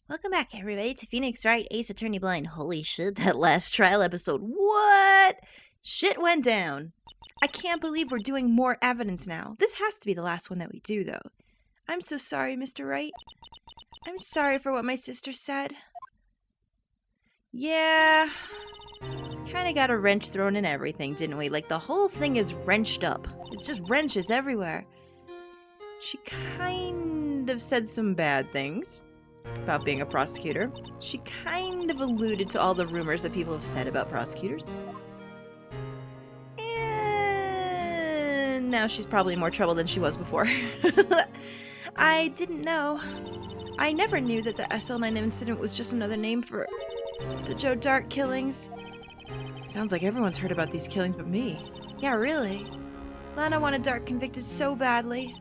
Welcome back, everybody, to Phoenix Wright, Ace Attorney Blind. Holy shit, that last trial episode. What? Shit went down. I can't believe we're doing more evidence now. This has to be the last one that we do, though. I'm so sorry, Mr. Wright. I'm sorry for what my sister said. Yeah, kind of got a wrench thrown in everything, didn't we? Like, the whole thing is wrenched up. It's just wrenches everywhere. She kind of said some bad things about being a prosecutor. She kind of alluded to all the rumors that people have said about prosecutors. And now she's probably in more trouble than she was before. I didn't know. I never knew that the SL9 incident was just another name for the Joe Dark killings. Sounds like everyone's heard about these killings but me. Yeah, really. Lana wanted Dark convicted so badly.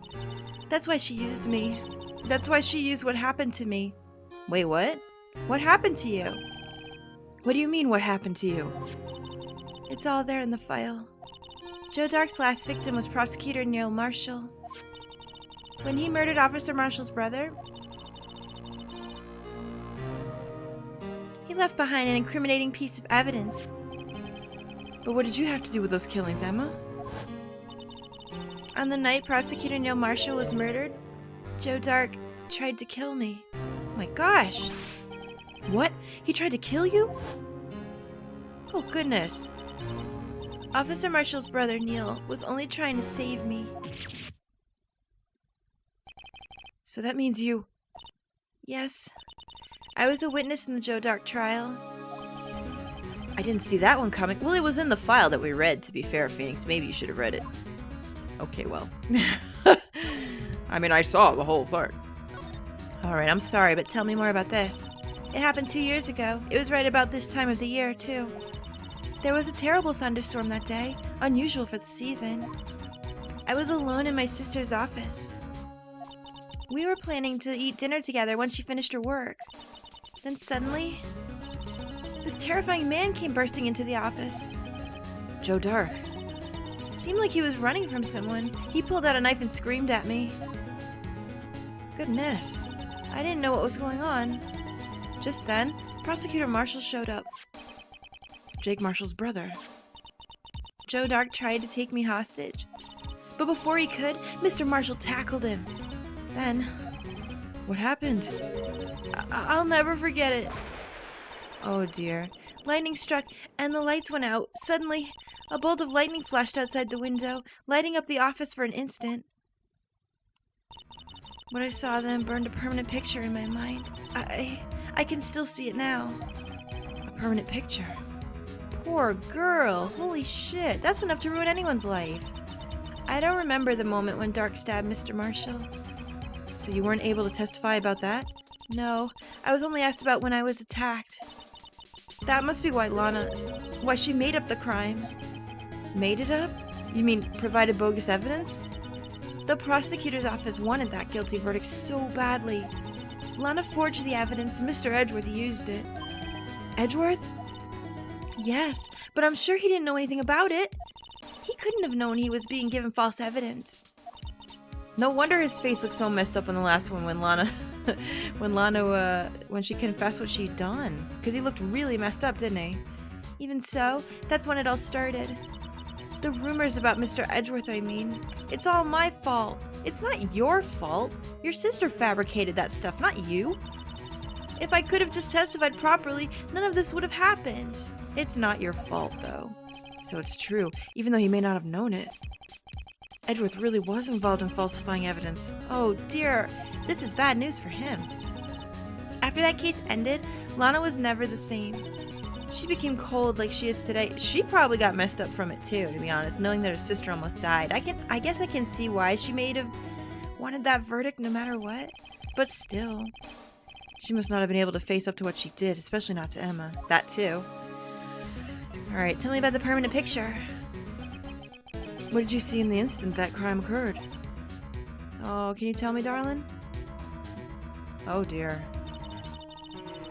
That's why she used me. That's why she used what happened to me. Wait, what? What happened to you? What do you mean, what happened to you? It's all there in the file. Joe Dark's last victim was Prosecutor Neil Marshall. When he murdered Officer Marshall's brother, he left behind an incriminating piece of evidence. But what did you have to do with those killings, Emma? On the night Prosecutor Neil Marshall was murdered, Joe Dark tried to kill me. Oh my gosh! What? He tried to kill you? Oh goodness. Officer Marshall's brother, Neil, was only trying to save me. So that means you... Yes. I was a witness in the Joe Dark trial. I didn't see that one coming. Well, it was in the file that we read, to be fair, Phoenix. Maybe you should have read it. Okay, well. I mean, I saw the whole thing. Alright, I'm sorry, but tell me more about this. It happened 2 years ago. It was right about this time of the year, too. There was a terrible thunderstorm that day, unusual for the season. I was alone in my sister's office. We were planning to eat dinner together when she finished her work. Then suddenly, this terrifying man came bursting into the office. Joe Dark. It seemed like he was running from someone. He pulled out a knife and screamed at me. Goodness. I didn't know what was going on. Just then, Prosecutor Marshall showed up. Jake Marshall's brother. Joe Dark tried to take me hostage. But before he could, Mr. Marshall tackled him. Then, what happened? I'll never forget it. Oh dear. Lightning struck and the lights went out. Suddenly, a bolt of lightning flashed outside the window, lighting up the office for an instant. What I saw then burned a permanent picture in my mind. I can still see it now. A permanent picture. Poor girl. Holy shit. That's enough to ruin anyone's life. I don't remember the moment when Dark stabbed Mr. Marshall. So you weren't able to testify about that? No. I was only asked about when I was attacked. That must be why she made up the crime. Made it up? You mean provided bogus evidence? The prosecutor's office wanted that guilty verdict so badly. Lana forged the evidence and Mr. Edgeworth used it. Edgeworth? Yes, but I'm sure he didn't know anything about it. He couldn't have known he was being given false evidence. No wonder his face looked so messed up in the last one when when she confessed what she'd done. Because he looked really messed up, didn't he? Even so, that's when it all started. The rumors about Mr. Edgeworth, I mean. It's all my fault. It's not your fault. Your sister fabricated that stuff, not you. If I could have just testified properly, none of this would have happened. It's not your fault, though. So it's true, even though he may not have known it. Edgeworth really was involved in falsifying evidence. Oh dear, this is bad news for him. After that case ended, Lana was never the same. She became cold like she is today. She probably got messed up from it too, to be honest, knowing that her sister almost died. I guess I can see why she may have wanted that verdict no matter what. But still, she must not have been able to face up to what she did, especially not to Emma. That too. Alright, tell me about the permanent picture. What did you see in the instant that crime occurred? Oh, can you tell me, darling? Oh dear.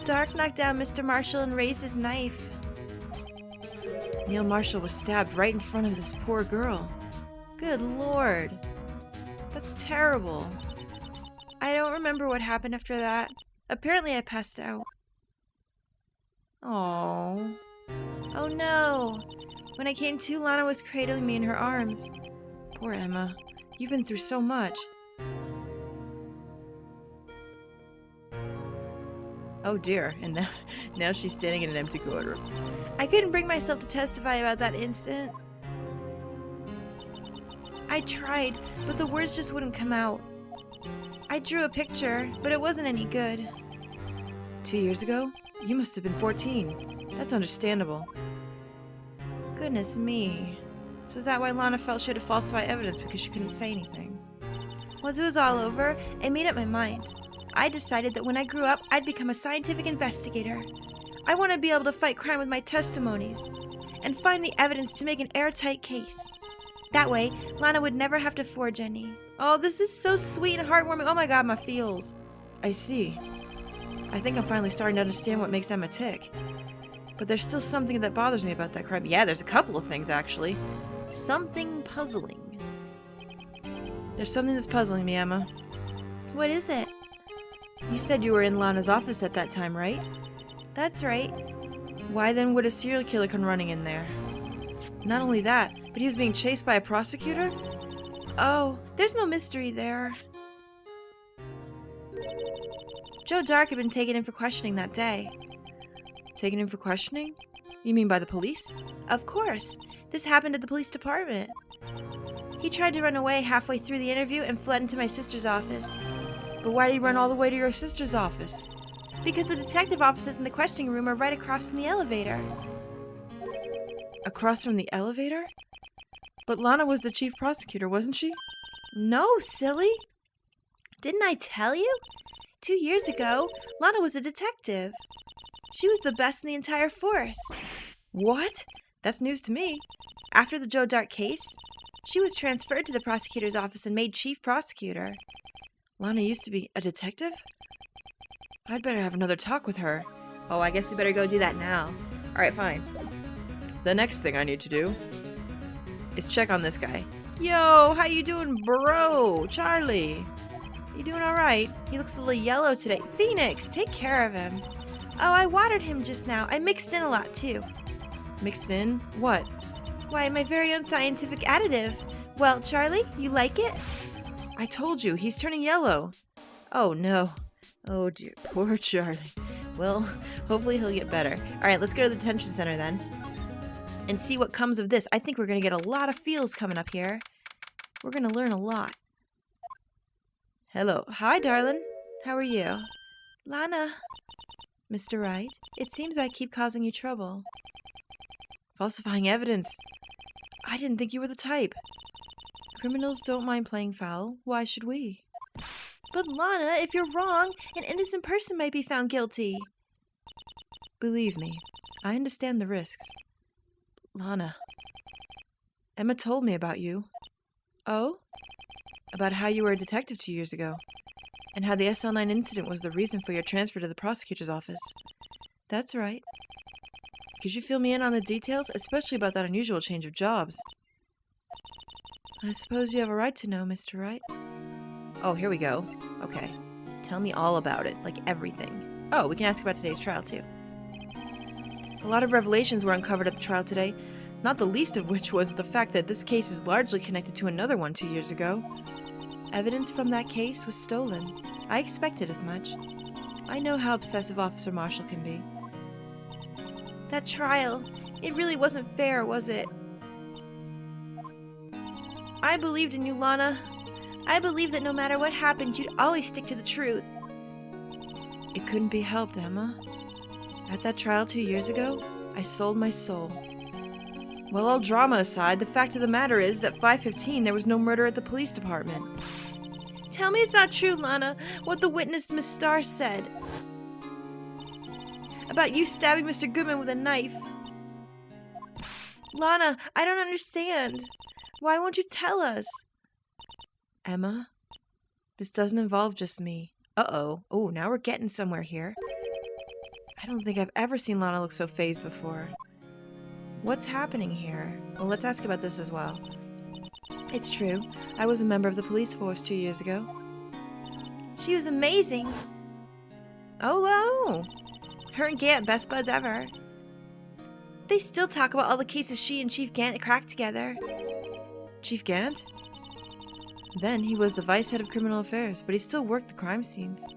Dark knocked down Mr. Marshall and raised his knife. Neil Marshall was stabbed right in front of this poor girl. Good lord. That's terrible. I don't remember what happened after that. Apparently I passed out. Oh. Oh no. When I came to, Lana was cradling me in her arms. Poor Emma. You've been through so much. Oh dear, and now she's standing in an empty courtroom. I couldn't bring myself to testify about that incident. I tried, but the words just wouldn't come out. I drew a picture, but it wasn't any good. 2 years ago? You must have been 14. That's understandable. Goodness me. So is that why Lana felt she had to falsify evidence because she couldn't say anything? Once it was all over, I made up my mind. I decided that when I grew up, I'd become a scientific investigator. I want to be able to fight crime with my testimonies and find the evidence to make an airtight case. That way, Lana would never have to forge any. Oh, this is so sweet and heartwarming. Oh my god, my feels. I see. I think I'm finally starting to understand what makes Emma tick. But there's still something that bothers me about that crime. Yeah, there's a couple of things, actually. Something puzzling. There's something that's puzzling me, Emma. What is it? You said you were in Lana's office at that time, right? That's right. Why then would a serial killer come running in there? Not only that, but he was being chased by a prosecutor? Oh, there's no mystery there. Joe Dark had been taken in for questioning that day. Taken in for questioning? You mean by the police? Of course. This happened at the police department. He tried to run away halfway through the interview and fled into my sister's office. But why did he run all the way to your sister's office? Because the detective offices in the questioning room are right across from the elevator. Across from the elevator? But Lana was the chief prosecutor, wasn't she? No, silly. Didn't I tell you? 2 years ago, Lana was a detective. She was the best in the entire force. What? That's news to me. After the Joe Dark case, she was transferred to the prosecutor's office and made chief prosecutor. Lana used to be a detective? I'd better have another talk with her. Oh, I guess we better go do that now. Alright, fine. The next thing I need to do is check on this guy. Yo, how you doing, bro? Charlie. You doing alright? He looks a little yellow today. Phoenix, take care of him. Oh, I watered him just now. I mixed in a lot, too. Mixed in? What? Why, my very own scientific additive. Well, Charlie, you like it? I told you, he's turning yellow. Oh, no. Oh, dear. Poor Charlie. Well, hopefully he'll get better. Alright, let's go to the detention center, then. And see what comes of this. I think we're going to get a lot of feels coming up here. We're going to learn a lot. Hello. Hi, darling. How are you? Lana. Mr. Wright, it seems I keep causing you trouble. Falsifying evidence. I didn't think you were the type. Criminals don't mind playing foul. Why should we? But Lana, if you're wrong, an innocent person might be found guilty. Believe me, I understand the risks. Lana, Emma told me about you. Oh? About how you were a detective 2 years ago, and how the SL9 incident was the reason for your transfer to the prosecutor's office. That's right. Could you fill me in on the details, especially about that unusual change of jobs? I suppose you have a right to know, Mr. Wright. Oh, here we go. Okay. Tell me all about it, like everything. Oh, we can ask about today's trial, too. A lot of revelations were uncovered at the trial today, not the least of which was the fact that this case is largely connected to another one 2 years ago. Evidence from that case was stolen. I expected as much. I know how obsessive Officer Marshall can be. That trial, it really wasn't fair, was it? I believed in you, Lana. I believed that no matter what happened, you'd always stick to the truth. It couldn't be helped, Emma. At that trial 2 years ago, I sold my soul. Well, all drama aside, the fact of the matter is that 5:15 there was no murder at the police department. Tell me it's not true, Lana, what the witness Miss Starr said. About you stabbing Mr. Goodman with a knife. Lana, I don't understand. Why won't you tell us? Emma, this doesn't involve just me. Uh-oh. Oh, now we're getting somewhere here. I don't think I've ever seen Lana look so fazed before. What's happening here? Well, let's ask about this as well. It's true. I was a member of the police force 2 years ago. She was amazing. Oh, no. Her and Gant, best buds ever. They still talk about all the cases she and Chief Gant cracked together. Chief Gant? Then he was the vice head of criminal affairs, but he still worked the crime scenes.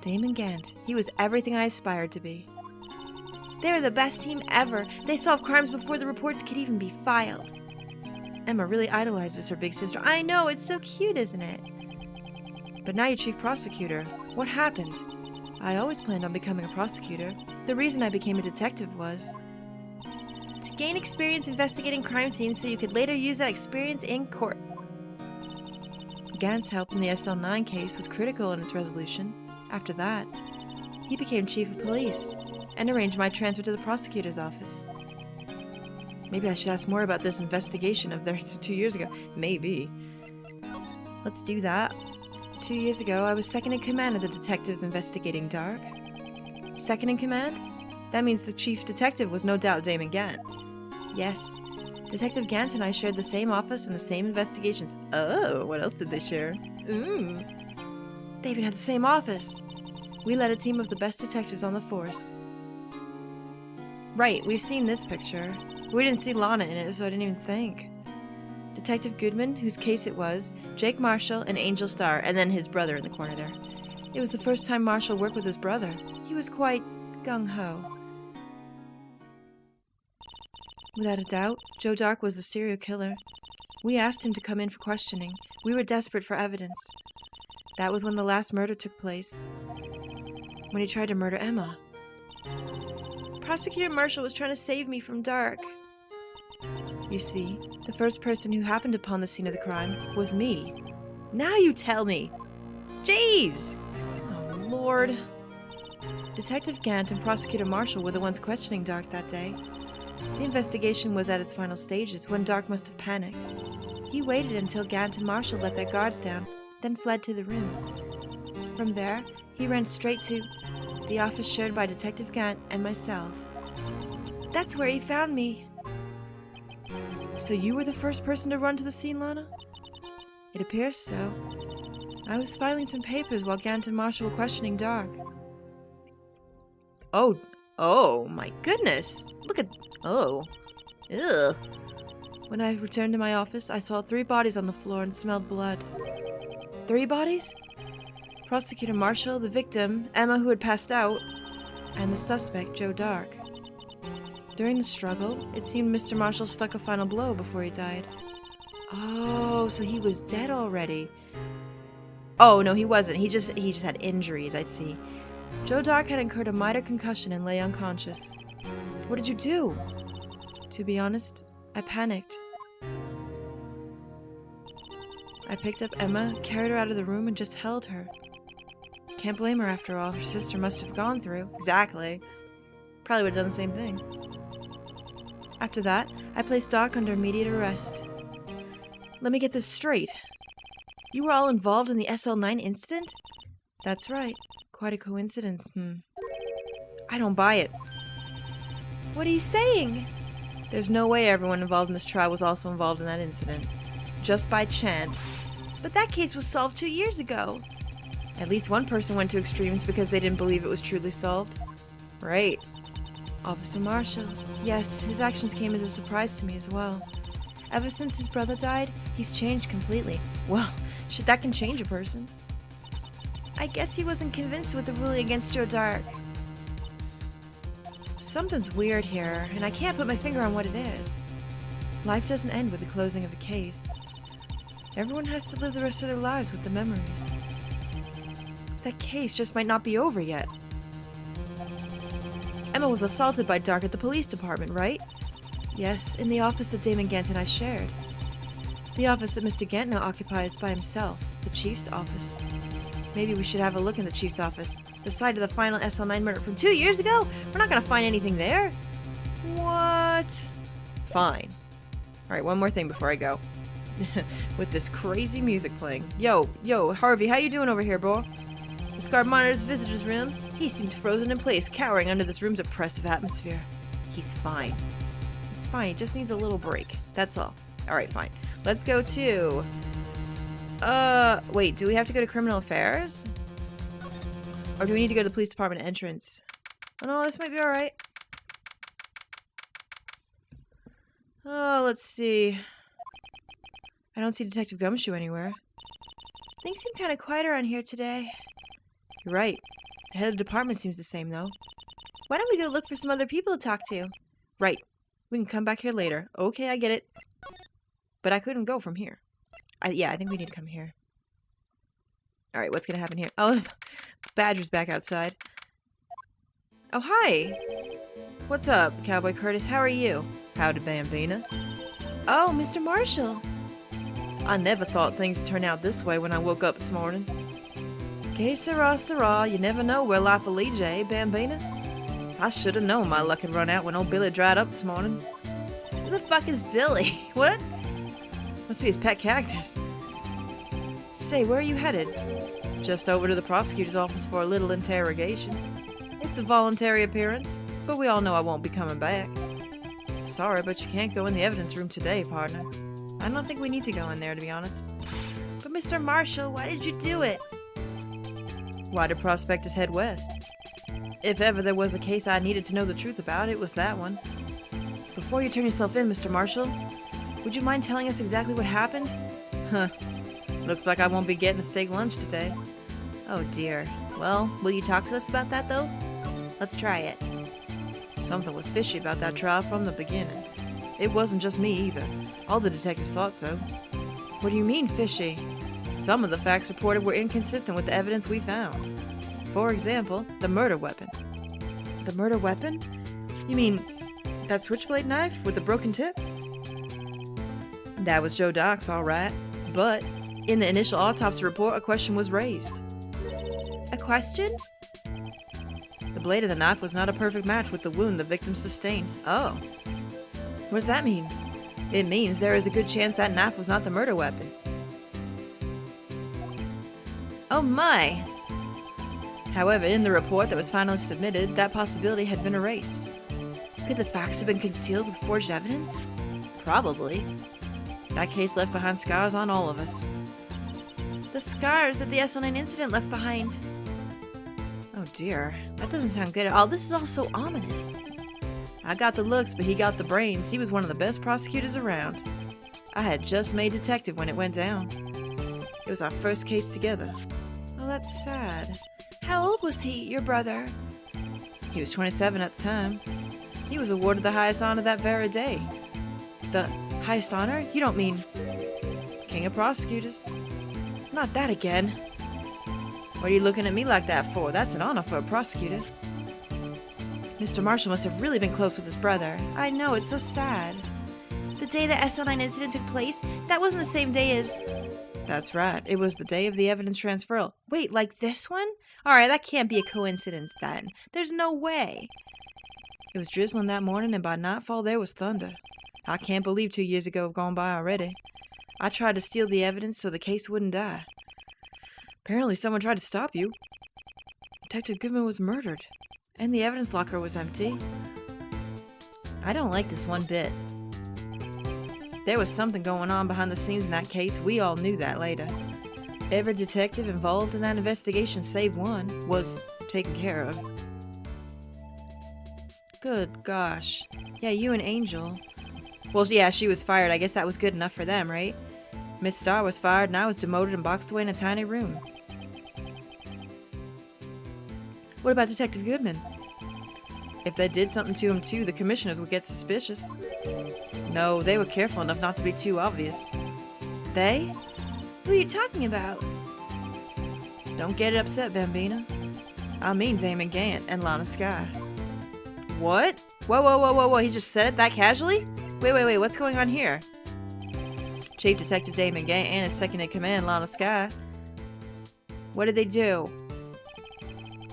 Damon Gant. He was everything I aspired to be. They were the best team ever. They solved crimes before the reports could even be filed. Emma really idolizes her big sister. I know, it's so cute, isn't it? But now you're chief prosecutor. What happened? I always planned on becoming a prosecutor. The reason I became a detective was to gain experience investigating crime scenes so you could later use that experience in court. Gant's help in the SL9 case was critical in its resolution. After that, he became chief of police and arranged my transfer to the prosecutor's office. Maybe I should ask more about this investigation of theirs 2 years ago. Maybe. Let's do that. 2 years ago, I was second in command of the detectives investigating Dark. Second in command? That means the chief detective was no doubt Damon Gant. Yes. Detective Gant and I shared the same office and the same investigations. Oh, what else did they share? They even had the same office. We led a team of the best detectives on the force. Right, we've seen this picture. We didn't see Lana in it, so I didn't even think. Detective Goodman, whose case it was, Jake Marshall, and Angel Starr, and then his brother in the corner there. It was the first time Marshall worked with his brother. He was quite gung-ho. Without a doubt, Joe Dark was the serial killer. We asked him to come in for questioning. We were desperate for evidence. That was when the last murder took place. When he tried to murder Emma. Prosecutor Marshall was trying to save me from Dark. You see, the first person who happened upon the scene of the crime was me. Now you tell me! Jeez! Oh, Lord. Detective Gant and Prosecutor Marshall were the ones questioning Dark that day. The investigation was at its final stages when Dark must have panicked. He waited until Gant and Marshall let their guards down, then fled to the room. From there, he ran straight to the office shared by Detective Gant and myself. That's where he found me. So you were the first person to run to the scene, Lana? It appears so. I was filing some papers while Gant and Marshall were questioning Dark. Oh, my goodness. Look at... Oh. Ugh. When I returned to my office, I saw 3 bodies on the floor and smelled blood. 3 bodies? Prosecutor Marshall, the victim, Emma who had passed out, and the suspect, Joe Dark. During the struggle, it seemed Mr. Marshall struck a final blow before he died. Oh, so he was dead already. Oh, no, he wasn't. He just had injuries, I see. Joe Dark had incurred a minor concussion and lay unconscious. What did you do? To be honest, I panicked. I picked up Emma, carried her out of the room, and just held her. Can't blame her after all. Her sister must have gone through. Exactly. Probably would have done the same thing. After that, I placed Doc under immediate arrest. Let me get this straight. You were all involved in the SL9 incident? That's right. Quite a coincidence, I don't buy it. What are you saying? There's no way everyone involved in this trial was also involved in that incident. Just by chance. But that case was solved 2 years ago. At least one person went to extremes because they didn't believe it was truly solved. Right. Officer Marshall. Yes, his actions came as a surprise to me as well. Ever since his brother died, he's changed completely. Well, shit, that can change a person. I guess he wasn't convinced with the ruling against Joe Dark. Something's weird here, and I can't put my finger on what it is. Life doesn't end with the closing of a case. Everyone has to live the rest of their lives with the memories. That case just might not be over yet. Emma was assaulted by Dark at the police department, right? Yes, in the office that Damon Gant and I shared. The office that Mr. Gant now occupies by himself, the Chief's office. Maybe we should have a look in the Chief's office. The site of the final SL9 murder from 2 years ago? We're not gonna find anything there. What? Fine. Alright, one more thing before I go. With this crazy music playing. Yo, Harvey, how you doing over here, bro? This guard monitors visitor's room. He seems frozen in place, cowering under this room's oppressive atmosphere. He's fine. It's fine, he just needs a little break. That's all. Alright, fine. Let's go to... wait, do we have to go to criminal affairs? Or do we need to go to the police department entrance? Oh no, this might be alright. Oh, let's see. I don't see Detective Gumshoe anywhere. Things seem kind of quiet around here today. You're right. The head of the department seems the same, though. Why don't we go look for some other people to talk to? Right. We can come back here later. Okay, I get it. But I couldn't go from here. Yeah, I think we need to come here. Alright, what's gonna happen here? Oh, Badger's back outside. Oh, hi! What's up, Cowboy Curtis? How are you? Howdy, Bambina. Oh, Mr. Marshall. I never thought things turned out this way when I woke up this morning. Que sera, sera. You never know where life will lead you, eh, Bambina? I should have known my luck had run out when old Billy dried up this morning. Who the fuck is Billy? What? Must be his pet cactus. Say, where are you headed? Just over to the prosecutor's office for a little interrogation. It's a voluntary appearance, but we all know I won't be coming back. Sorry, but you can't go in the evidence room today, partner. I don't think we need to go in there, to be honest. But Mr. Marshall, why did you do it? Why did prospectors head west? If ever there was a case I needed to know the truth about, it was that one. Before you turn yourself in, Mr. Marshall, would you mind telling us exactly what happened? Huh. Looks like I won't be getting a steak lunch today. Oh dear. Well, will you talk to us about that, though? Let's try it. Something was fishy about that trial from the beginning. It wasn't just me either. All the detectives thought so. What do you mean, fishy? Some of the facts reported were inconsistent with the evidence we found. For example, the murder weapon. The murder weapon? You mean that switchblade knife with the broken tip? That was Joe Doc's, all right. But in the initial autopsy report, a question was raised. A question? The blade of the knife was not a perfect match with the wound the victim sustained. Oh. What does that mean? It means there is a good chance that knife was not the murder weapon. Oh my! However, in the report that was finally submitted, that possibility had been erased. Could the facts have been concealed with forged evidence? Probably. That case left behind scars on all of us. The scars that the SL9 incident left behind. Oh dear, that doesn't sound good at all. This is all so ominous. I got the looks, but he got the brains. He was one of the best prosecutors around. I had just made detective when it went down. It was our first case together. Oh, that's sad. How old was he, your brother? He was 27 at the time. He was awarded the highest honor that very day. The highest honor? You don't mean King of Prosecutors? Not that again. What are you looking at me like that for? That's an honor for a prosecutor. Mr. Marshall must have really been close with his brother. I know, it's so sad. The day the SL9 incident took place, that wasn't the same day as... That's right. It was the day of the evidence transferal. Wait, like this one? Alright, that can't be a coincidence then. There's no way. It was drizzling that morning, and by nightfall there was thunder. I can't believe 2 years ago have gone by already. I tried to steal the evidence so the case wouldn't die. Apparently someone tried to stop you. Detective Goodman was murdered. And the evidence locker was empty. I don't like this one bit. There was something going on behind the scenes in that case. We all knew that later. Every detective involved in that investigation, save one, was taken care of. Good gosh. Yeah, you and Angel. Well, yeah, she was fired. I guess that was good enough for them, right? Miss Starr was fired, and I was demoted and boxed away in a tiny room. What about Detective Goodman? If they did something to him too, the commissioners would get suspicious. No, they were careful enough not to be too obvious. They? Who are you talking about? Don't get upset, Bambina. I mean Damon Gant and Lana Skye. What? Whoa, whoa, whoa, whoa, whoa, he just said it that casually? Wait, what's going on here? Chief Detective Damon Gant and his second-in-command, Lana Skye. What did they do?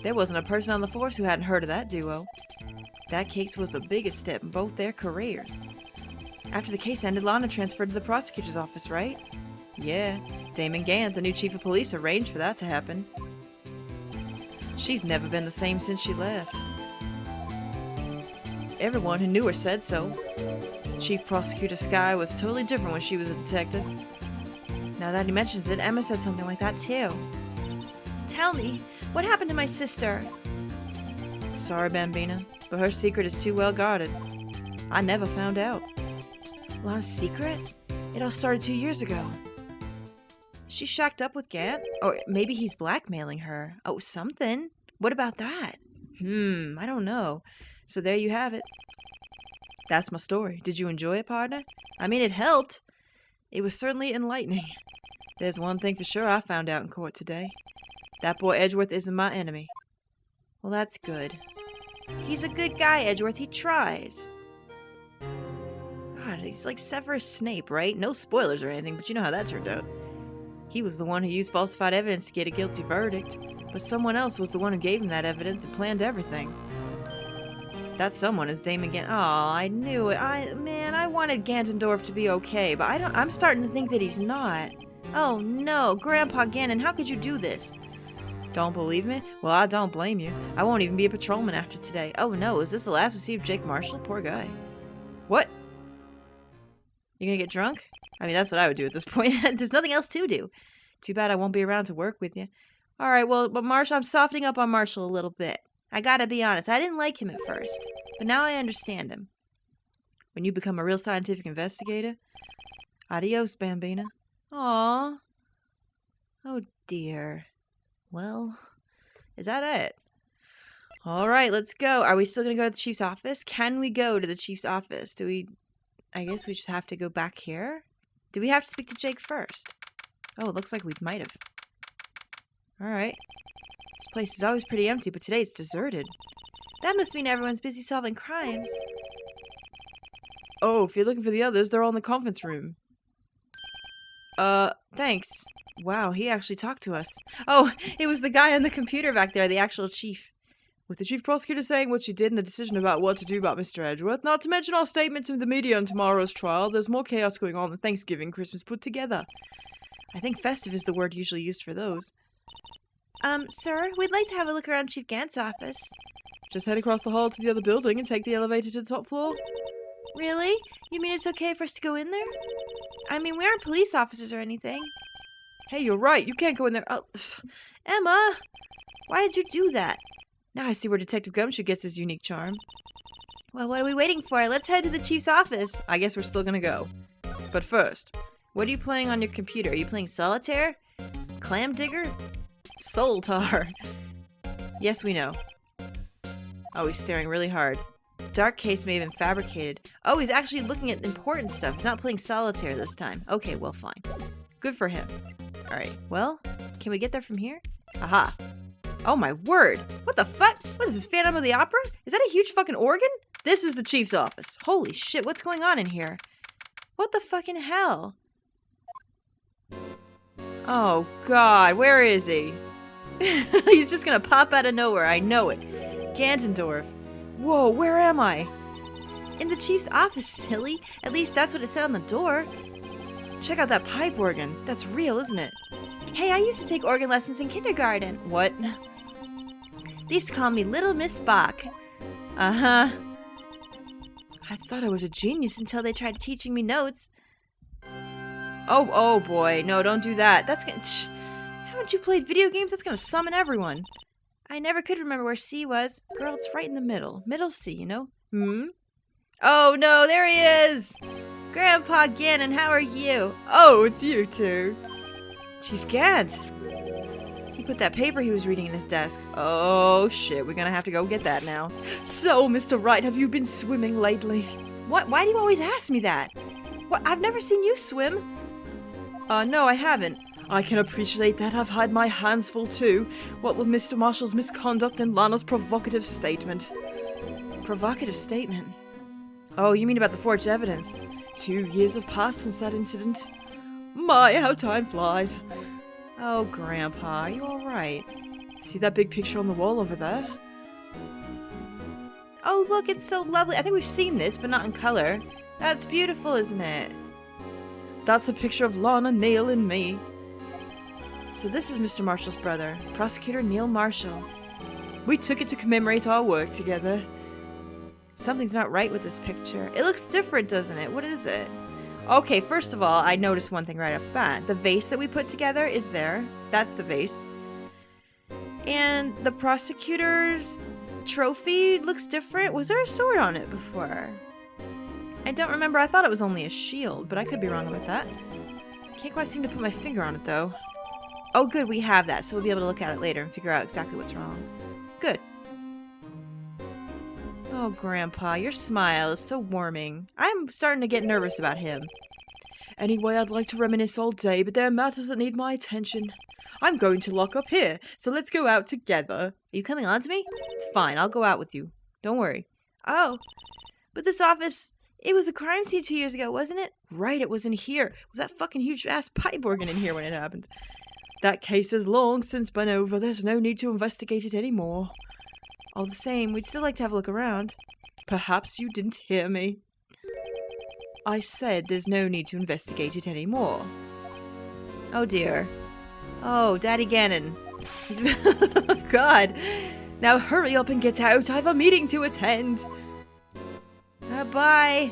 There wasn't a person on the force who hadn't heard of that duo. That case was the biggest step in both their careers. After the case ended, Lana transferred to the prosecutor's office, right? Yeah, Damon Gant, the new chief of police, arranged for that to happen. She's never been the same since she left. Everyone who knew her said so. Chief Prosecutor Skye was totally different when she was a detective. Now that he mentions it, Emma said something like that too. Tell me, What happened to my sister? Sorry, Bambina, but her secret is too well guarded. I never found out. Lana's secret? It all started 2 years ago. She shacked up with Gant? Or maybe he's blackmailing her. Oh, something. What about that? I don't know. So there you have it. That's my story. Did you enjoy it, partner? I mean, it helped. It was certainly enlightening. There's one thing for sure I found out in court today. That boy Edgeworth isn't my enemy. Well, that's good. He's a good guy, Edgeworth. He tries. God, he's like Severus Snape, right? No spoilers or anything, but you know how that turned out. He was the one who used falsified evidence to get a guilty verdict, but someone else was the one who gave him that evidence and planned everything. That someone is Damon Gant. Oh, I knew it. I wanted Gantondorf to be okay, but I'm starting to think that he's not. Oh no, Grandpa Gannon, how could you do this? Don't believe me? Well, I don't blame you. I won't even be a patrolman after today. Oh no, is this the last we see of Jake Marshall? Poor guy. What? You gonna get drunk? I mean, that's what I would do at this point. There's nothing else to do. Too bad I won't be around to work with you. Alright, well, but Marshall, I'm softening up on Marshall a little bit. I gotta be honest, I didn't like him at first, but now I understand him. When you become a real scientific investigator, adios, Bambina. Aww. Oh dear. Well, is that it? Alright, let's go. Are we still gonna go to the chief's office? Can we go to the chief's office? I guess we just have to go back here? Do we have to speak to Jake first? Oh, it looks like we might have. Alright. This place is always pretty empty, but today it's deserted. That must mean everyone's busy solving crimes. Oh, if you're looking for the others, they're all in the conference room. Thanks. Wow, he actually talked to us. Oh, it was the guy on the computer back there, the actual chief. With the chief prosecutor saying what she did and the decision about what to do about Mr. Edgeworth, not to mention our statement to the media on tomorrow's trial, there's more chaos going on than Thanksgiving and Christmas put together. I think festive is the word usually used for those. Sir, we'd like to have a look around Chief Gant's office. Just head across the hall to the other building and take the elevator to the top floor. Really? You mean it's okay for us to go in there? I mean, we aren't police officers or anything. Hey, you're right. You can't go in there. Oh, Emma! Why did you do that? Now I see where Detective Gumshoe gets his unique charm. Well, what are we waiting for? Let's head to the chief's office. I guess we're still gonna go. But first, what are you playing on your computer? Are you playing Solitaire? Clam Digger? Soul Tar? Yes, we know. Oh, he's staring really hard. Dark case may have been fabricated. Oh, he's actually looking at important stuff. He's not playing Solitaire this time. Okay, well, fine. Good for him. Alright, well, can we get there from here? Aha. Oh my word! What the fuck? What is this, Phantom of the Opera? Is that a huge fucking organ? This is the chief's office. Holy shit, what's going on in here? What the fucking hell? Oh god, where is he? He's just gonna pop out of nowhere, I know it. Gantondorf. Whoa, where am I? In the chief's office, silly. At least that's what it said on the door. Check out that pipe organ. That's real, isn't it? Hey, I used to take organ lessons in kindergarten. What? They used to call me Little Miss Bach. Uh-huh. I thought I was a genius until they tried teaching me notes. Oh boy. No, don't do that. That's gonna... Haven't you played video games? That's gonna summon everyone. I never could remember where C was. Girl, it's right in the middle. Middle C, you know? Oh no, there he is! Grandpa Gannon, how are you? Oh, it's you two. Chief Gant. He put that paper he was reading in his desk. Oh shit, we're gonna have to go get that now. So, Mr. Wright, have you been swimming lately? What? Why do you always ask me that? What? I've never seen you swim. No, I haven't. I can appreciate that. I've had my hands full too. What with Mr. Marshall's misconduct and Lana's provocative statement. Provocative statement? Oh, you mean about the forged evidence? 2 years have passed since that incident. My, how time flies. Oh, Grandpa, are you alright? See that big picture on the wall over there? Oh, look, it's so lovely. I think we've seen this, but not in color. That's beautiful, isn't it? That's a picture of Lana, Neil, and me. So this is Mr. Marshall's brother, Prosecutor Neil Marshall. We took it to commemorate our work together. Something's not right with this picture. It looks different, doesn't it? What is it? Okay, first of all, I noticed one thing right off the bat. The vase that we put together is there. That's the vase. And the prosecutor's trophy looks different. Was there a sword on it before? I don't remember. I thought it was only a shield, but I could be wrong about that. Can't quite seem to put my finger on it, though. Oh, good, we have that, so we'll be able to look at it later and figure out exactly what's wrong. Good. Oh, Grandpa, your smile is so warming. I'm starting to get nervous about him. Anyway, I'd like to reminisce all day, but there are matters that need my attention. I'm going to lock up here, so let's go out together. Are you coming on to me? It's fine, I'll go out with you. Don't worry. Oh, but this office, it was a crime scene 2 years ago, wasn't it? Right, it was in here. It was that fucking huge-ass pipe organ in here when it happened. That case has long since been over. There's no need to investigate it anymore. All the same, we'd still like to have a look around. Perhaps you didn't hear me. I said there's no need to investigate it anymore. Oh dear. Oh, Daddy Ganon. God. Now hurry up and get out. I have a meeting to attend. Bye.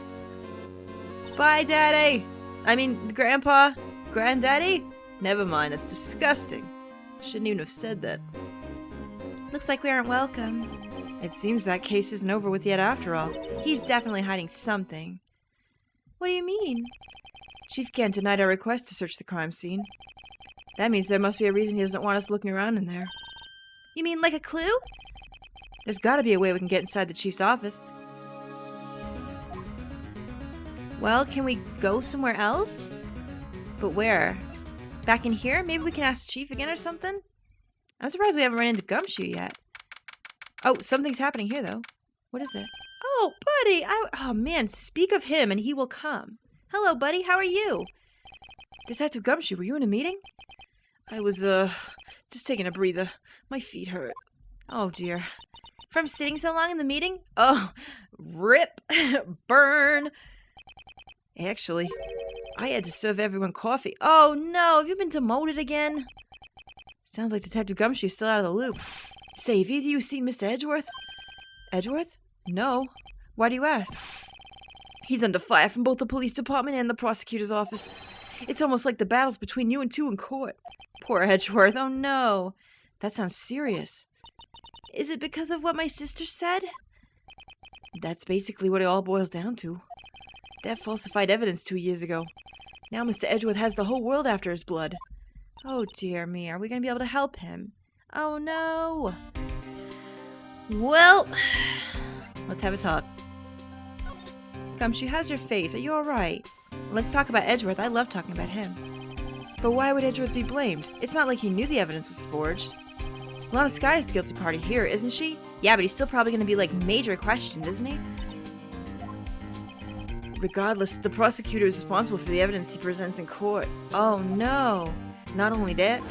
Bye, Daddy. I mean, Grandpa. Granddaddy? Never mind, that's disgusting. Shouldn't even have said that. Looks like we aren't welcome. It seems that case isn't over with yet after all. He's definitely hiding something. What do you mean? Chief Gant denied our request to search the crime scene. That means there must be a reason he doesn't want us looking around in there. You mean like a clue? There's gotta be a way we can get inside the chief's office. Well, can we go somewhere else? But where? Back in here? Maybe we can ask the chief again or something? I'm surprised we haven't run into Gumshoe yet. Oh, something's happening here, though. What is it? Oh, buddy! Oh, man, speak of him and he will come. Hello, buddy, how are you? Detective Gumshoe, were you in a meeting? I was, just taking a breather. My feet hurt. Oh, dear. From sitting so long in the meeting? Oh, rip. Burn. Actually, I had to serve everyone coffee. Oh, no, have you been demoted again? Sounds like Detective Gumshoe's still out of the loop. Say, have either of you seen Mr. Edgeworth? Edgeworth? No. Why do you ask? He's under fire from both the police department and the prosecutor's office. It's almost like the battle's between you and two in court. Poor Edgeworth, oh no. That sounds serious. Is it because of what my sister said? That's basically what it all boils down to. That falsified evidence 2 years ago. Now Mr. Edgeworth has the whole world after his blood. Oh dear me, are we going to be able to help him? Oh no. Well, let's have a talk. Gumshoe, how's your face? Are you alright? Let's talk about Edgeworth. I love talking about him. But why would Edgeworth be blamed? It's not like he knew the evidence was forged. Lana Skye is the guilty party here, isn't she? Yeah, but he's still probably going to be, like, major questioned, isn't he? Regardless, the prosecutor is responsible for the evidence he presents in court. Oh no. Not only that,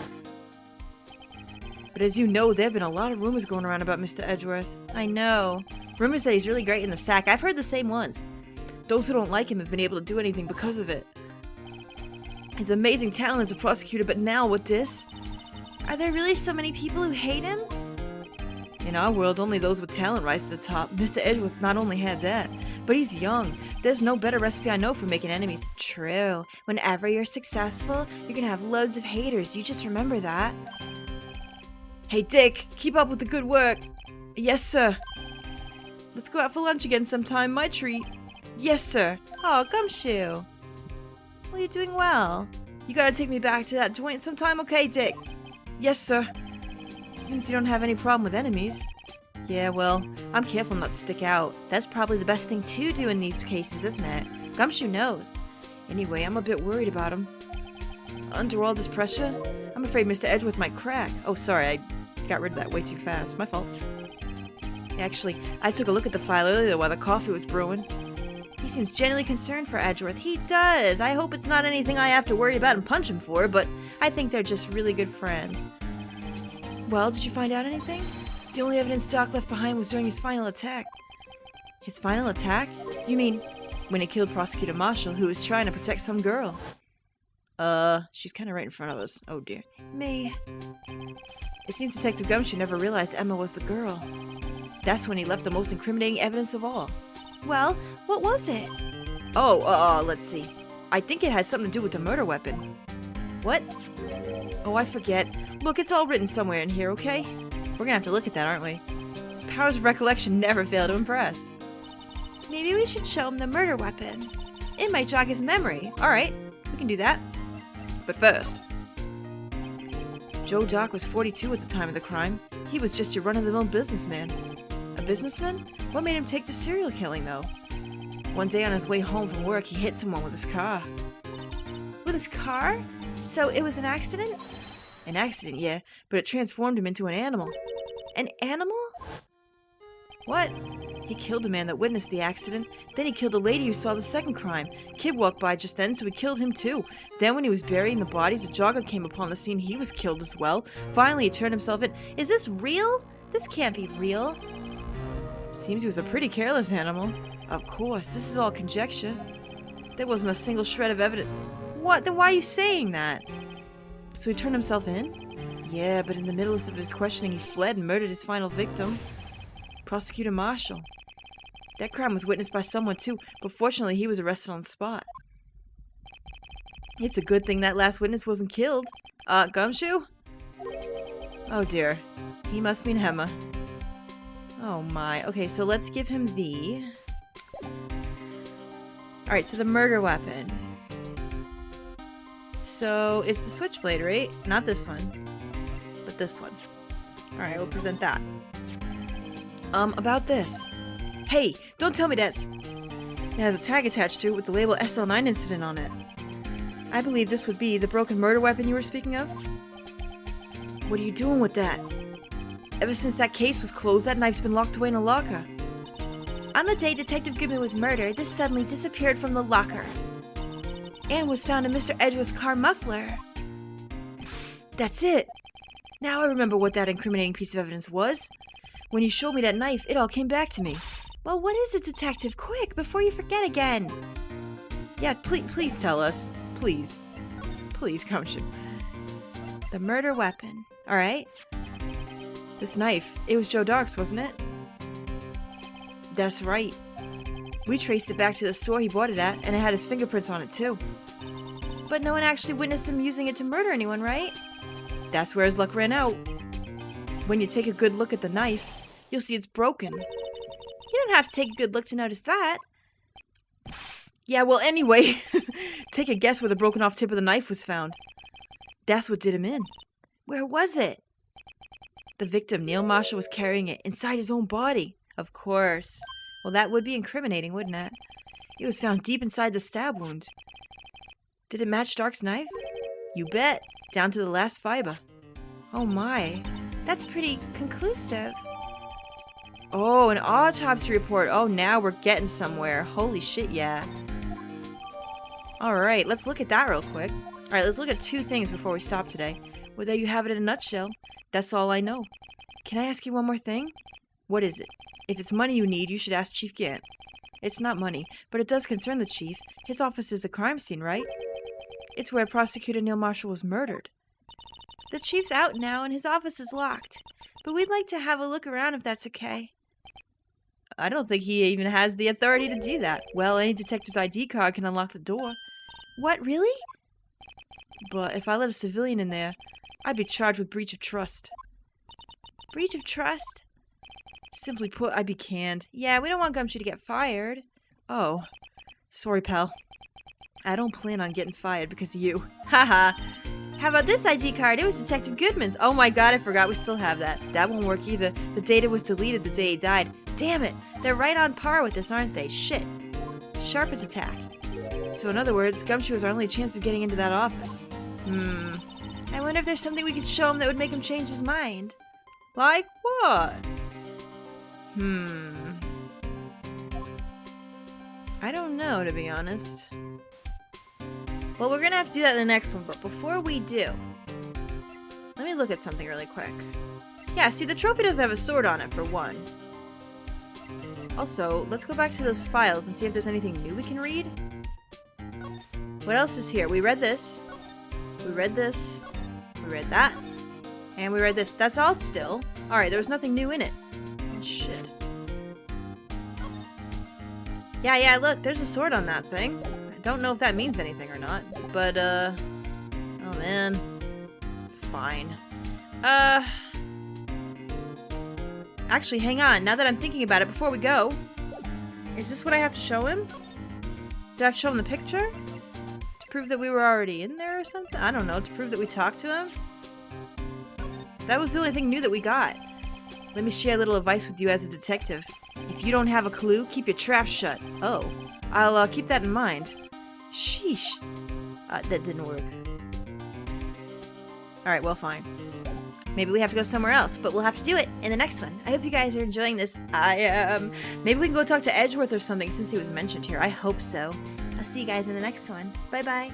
but as you know, there have been a lot of rumors going around about Mr. Edgeworth. I know. Rumors that he's really great in the sack. I've heard the same ones. Those who don't like him have been able to do anything because of it. His amazing talent as a prosecutor, but now with this? Are there really so many people who hate him? In our world, only those with talent rise to the top. Mr. Edgeworth not only had that, but he's young. There's no better recipe I know for making enemies. True. Whenever you're successful, you're gonna have loads of haters. You just remember that. Hey, Dick, keep up with the good work. Yes, sir. Let's go out for lunch again sometime. My treat. Yes, sir. Oh, Gumshoe. Well, you're doing well. You gotta take me back to that joint sometime, okay, Dick? Yes, sir. Seems you don't have any problem with enemies. Yeah, well, I'm careful not to stick out. That's probably the best thing to do in these cases, isn't it? Gumshoe knows. Anyway, I'm a bit worried about him. Under all this pressure, I'm afraid Mr. Edgeworth might crack. Oh, sorry, I got rid of that way too fast. My fault. Actually, I took a look at the file earlier while the coffee was brewing. He seems genuinely concerned for Edgeworth. He does. I hope it's not anything I have to worry about and punch him for, but I think they're just really good friends. Well, did you find out anything? The only evidence Doc left behind was during his final attack. His final attack? You mean when he killed Prosecutor Marshall, who was trying to protect some girl? She's kind of right in front of us. Oh dear. Me. It seems Detective Gumshoe never realized Emma was the girl. That's when he left the most incriminating evidence of all. Well, what was it? Oh, let's see. I think it had something to do with the murder weapon. What? Oh, I forget. Look, it's all written somewhere in here, okay? We're gonna have to look at that, aren't we? His powers of recollection never fail to impress. Maybe we should show him the murder weapon. It might jog his memory. Alright, we can do that. But first, Joe Doc was 42 at the time of the crime. He was just your run-of-the-mill businessman. A businessman? What made him take to serial killing, though? One day on his way home from work, he hit someone with his car. With his car? So it was an accident? An accident, yeah, but it transformed him into an animal. An animal? What? He killed a man that witnessed the accident. Then he killed a lady who saw the second crime. Kid walked by just then, so he killed him too. Then when he was burying the bodies, a jogger came upon the scene. He was killed as well. Finally, he turned himself in. Is this real? This can't be real. Seems he was a pretty careless animal. Of course, this is all conjecture. There wasn't a single shred of evidence. What? Then why are you saying that? So he turned himself in? Yeah, but in the middle of his questioning, he fled and murdered his final victim. Prosecutor Marshall. That crime was witnessed by someone too, but fortunately he was arrested on the spot. It's a good thing that last witness wasn't killed. Gumshoe? Oh dear. He must mean Hema. Oh my. Okay, so let's give him the... Alright, so the murder weapon. So, it's the switchblade, right? Not this one. But this one. Alright, we'll present that. About this. Hey, don't tell me that's... It has a tag attached to it with the label SL9 incident on it. I believe this would be the broken murder weapon you were speaking of. What are you doing with that? Ever since that case was closed, that knife's been locked away in a locker. On the day Detective Goodman was murdered, this suddenly disappeared from the locker. And was found in Mr. Edgeworth's car muffler. That's it! Now I remember what that incriminating piece of evidence was. When you showed me that knife, it all came back to me. Well, what is it, Detective? Quick, before you forget again. Yeah, please tell us. Please. Please, Gumshoe. The murder weapon. Alright. This knife, it was Joe Dark's, wasn't it? That's right. We traced it back to the store he bought it at, and it had his fingerprints on it too. But no one actually witnessed him using it to murder anyone, right? That's where his luck ran out. When you take a good look at the knife, you'll see it's broken. You don't have to take a good look to notice that. Yeah, well, anyway, take a guess where the broken off tip of the knife was found. That's what did him in. Where was it? The victim, Neil Marshall, was carrying it inside his own body. Of course. Well, that would be incriminating, wouldn't it? It was found deep inside the stab wound. Did it match Dark's knife? You bet. Down to the last fiber. Oh my. That's pretty conclusive. Oh, an autopsy report. Oh, now we're getting somewhere. Holy shit, yeah. Alright, let's look at that real quick. Alright, let's look at two things before we stop today. Well, there you have it in a nutshell. That's all I know. Can I ask you one more thing? What is it? If it's money you need, you should ask Chief Gant. It's not money, but it does concern the Chief. His office is a crime scene, right? It's where Prosecutor Neil Marshall was murdered. The Chief's out now and his office is locked. But we'd like to have a look around if that's okay. I don't think he even has the authority to do that. Well, any detective's ID card can unlock the door. What, really? But if I let a civilian in there, I'd be charged with breach of trust. Breach of trust? Simply put, I'd be canned. Yeah, we don't want Gumshoe to get fired. Oh. Sorry, pal. I don't plan on getting fired because of you. Haha. How about this ID card? It was Detective Goodman's. Oh my god, I forgot we still have that. That won't work either. The data was deleted the day he died. Damn it. They're right on par with this, aren't they? Shit. Sharp as a tack. So in other words, Gumshoe was our only chance of getting into that office. I wonder if there's something we could show him that would make him change his mind. Like what? I don't know, to be honest. Well, we're gonna have to do that in the next one, but before we do, let me look at something really quick. Yeah, see, the trophy doesn't have a sword on it, for one. Also, let's go back to those files and see if there's anything new we can read. What else is here? We read this. We read this. We read that. And we read this. That's all still. Alright, there was nothing new in it. Oh, shit. Yeah, look, there's a sword on that thing. I don't know if that means anything or not, but, oh man. Fine. Actually, hang on. Now that I'm thinking about it, before we go, is this what I have to show him? Do I have to show him the picture? To prove that we were already in there or something? I don't know. To prove that we talked to him? That was the only thing new that we got. Let me share a little advice with you as a detective. If you don't have a clue, keep your trap shut. Oh, I'll keep that in mind. Sheesh. That didn't work. Alright, well, fine. Maybe we have to go somewhere else, but we'll have to do it in the next one. I hope you guys are enjoying this. Maybe we can go talk to Edgeworth or something since he was mentioned here. I hope so. I'll see you guys in the next one. Bye-bye.